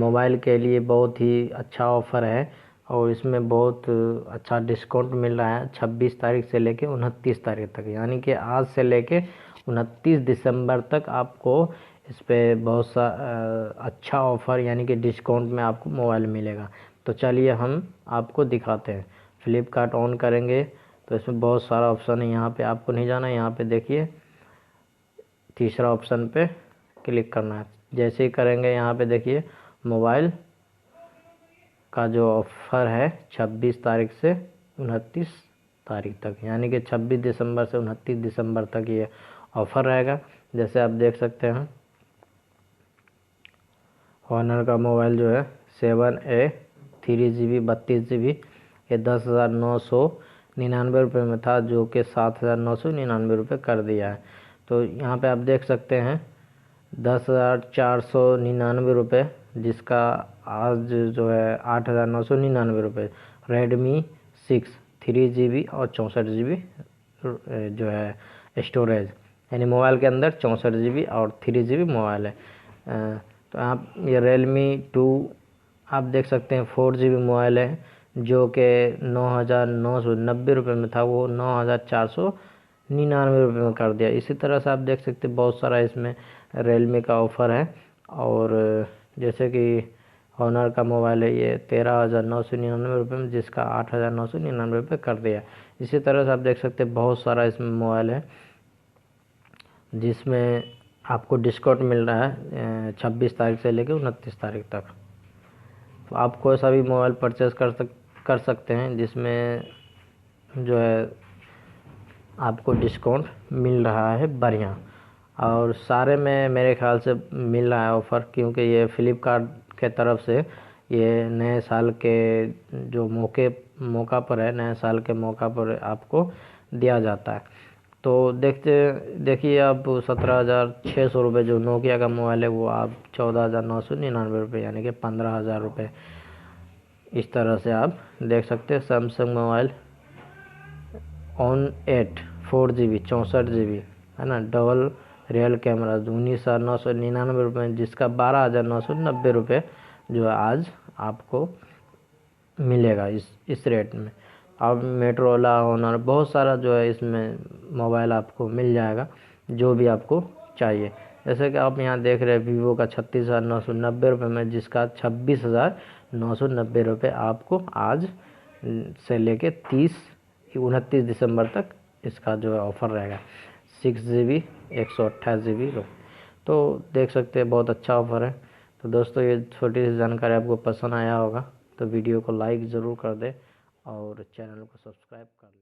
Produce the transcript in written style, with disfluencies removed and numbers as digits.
Mobile के लिए बहुत ही अच्छा ऑफ़र है और इसमें बहुत अच्छा डिस्काउंट मिल रहा है 26 तारीख से लेके 29 तारीख तक, यानी कि आज से लेके 29 दिसंबर तक आपको इस पर बहुत सा अच्छा ऑफ़र यानी कि डिस्काउंट में आपको मोबाइल मिलेगा। तो चलिए हम आपको दिखाते हैं। फ्लिपकार्ट ऑन करेंगे तो इसमें बहुत सारा ऑप्शन है, यहाँ पे आपको नहीं जाना है, यहाँ पे देखिए तीसरा ऑप्शन पे क्लिक करना है। जैसे ही करेंगे यहाँ पे देखिए मोबाइल का जो ऑफ़र है 26 तारीख से 29 तारीख तक, यानी कि 26 दिसंबर से 29 दिसंबर तक ये ऑफ़र रहेगा। जैसे आप देख सकते हैं हॉनर का मोबाइल जो है 7A 3GB 32GB ये 10,999 रुपये में था, जो कि 7,999 रुपये कर दिया है। तो यहाँ पे आप देख सकते हैं 10,499 रुपये, जिसका आज जो है 8,999 रुपये। रेडमी 6 3GB और 64GB जो है स्टोरेज, यानी मोबाइल के अंदर 64GB और 3GB मोबाइल है। तो आप ये रियलमी 2 आप देख सकते हैं 4GB मोबाइल है, जो कि 9,990 रुपये में था, वो 9,499 रुपये में कर दिया। इसी तरह से आप देख सकते हैं बहुत सारा इसमें रियलमी का ऑफ़र है। और जैसे कि हॉनर का मोबाइल है ये 13,999 रुपये में, जिसका 8,999 रुपये कर दिया। इसी तरह से आप देख सकते हैं बहुत सारा इसमें मोबाइल है जिसमें आपको डिस्काउंट मिल रहा है 26 तारीख से लेकर 29 तारीख तक। तो आप कोई सा भी मोबाइल परचेज़ कर सकते हैं जिसमें जो है आपको डिस्काउंट मिल रहा है बढ़िया। और सारे में मेरे ख्याल से मिल रहा है ऑफ़र, क्योंकि ये फ्लिपकार्ट के तरफ से ये नए साल के जो मौका पर है, नए साल के मौका पर आपको दिया जाता है। तो देखिए आप 17,600 रुपये जो नोकिया का मोबाइल है वो आप 14,999 रुपये, यानी कि 15,000 रुपये इस तरह से आप देख सकते हैं। Samsung mobile on 8 4GB 64GB है ना, डबल रियल कैमरा 19,999 रुपये, जिसका 12,990 रुपये जो है आज आपको मिलेगा इस रेट में। अब मोटोरोला हॉनर बहुत सारा जो है इसमें मोबाइल आपको मिल जाएगा जो भी आपको चाहिए। जैसे कि आप यहाँ देख रहे हैं वीवो का 36,990 रुपये में, जिसका 26,990 रुपये आपको आज से लेके 29 दिसंबर तक इसका जो है ऑफ़र रहेगा। 6GB 128GB तो देख सकते हैं बहुत अच्छा ऑफ़र है। तो दोस्तों ये छोटी सी जानकारी आपको पसंद आया होगा तो वीडियो को लाइक ज़रूर कर दें और चैनल को सब्सक्राइब कर लें।